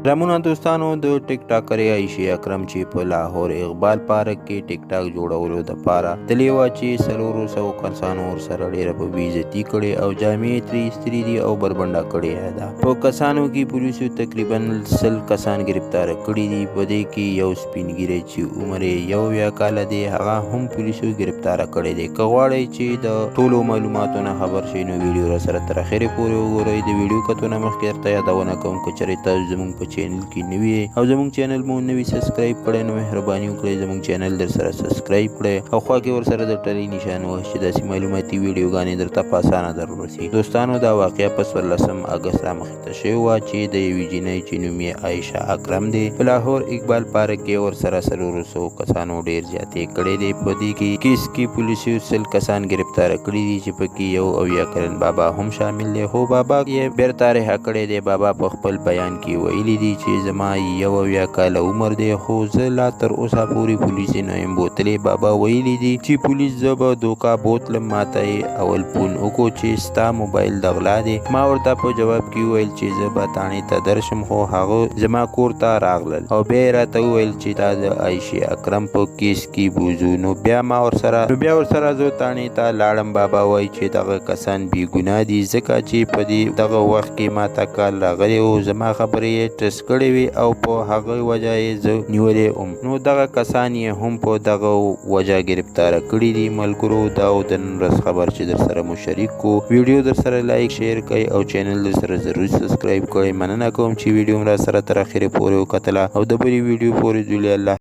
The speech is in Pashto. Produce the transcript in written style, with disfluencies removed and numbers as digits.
رامونا دوستانو د ټیک ټاکر عایشه اکرم چې په لاهور اقبال پارک کې ټیک ټاک جوړولو دپاره تللی وه چې 400 کسانو ورسره ډېره په بې عزتي کړې او جامې ترې ایستلي دي او بربنډه کړې ده. په کسانو کې پولیسو تقریبا 100 کسان گرفتاره کړي دي. په دې کې یو سپین ږیری چې عمر یې 71 کاله دی هغه هم پولیسو گرفتاره کړی دی. که غواړئ چې د ټولو معلوماتو نه خبر شئ نو ویډیو راسره تر اخره پورې وګورئ. د ویډیو کتو نه مخکې درته یادونه کوم که چېرې تاسو زموږ په چینل کې نوي او زموږ چینل مو نوي سبسکرایب کړئ نو مهرباني وکړئ زموږ چینل در سره سبسکرایب کړئ او خوا کې ورسره د ټلۍ نشان ووهئ چې داسې معلوماتي ویډیوګانې درته په اسانه در ورسي. دوستانو دا واقعه په 14 اګست رامخې ته شوې وه چې د یوې جینۍ چې نوم یې عایشه اکرم دی په لاهور اقبال پارک کې ورسره 400 کسانو ډېر زیاتې کړې دي. په دې کې کیس کې پولیسو 100 کسان ګرفتاره کړي دي چې پکې یو 70 کلن بابا هم شامل دی. خو بابا یې بیرته رها کړی دی. بابا په خپل بیان کې ویلي دي چې زما 71 کاله عمر دی خو زه لا تر اوسه پورې پولیسې نه یم بوتلی. بابا ویلي دي چې پولیس زه به دوکه بوتلم ماته یې اول فون وکړو چې ستا موبایل د غلا دی. ما ورته په جواب کې وویل چې زه به تاڼې ته درشم خو هغه زما کور ته راغلل او بیا یې راته وویل چې دا د عایشې اکرم په کیس کې بوځو. نو بیا ورسره زه تاڼې ته لاړم. بابا وایي چې دغه کسان بې ګناه دي ځکه چې په دغه وخت کې ماته کال راغلی و زما خبرې یې ټس کړې وې او په هغه وجه یې زه نیولی وم. نو دغه کسان یې هم په دغه وجه گرفتاره کړي دي. ملګرو دا و د نن ورځ خبر چې در سره مو شریک کو. ویډیو در سره لایک شیر کړئ او چینل در سره ضرور سبسکرایب کړئ. مننه کوم چې ویډیو را سره تر اخره پورې وکتله او د بلې ویډیو پورې ځولې. الله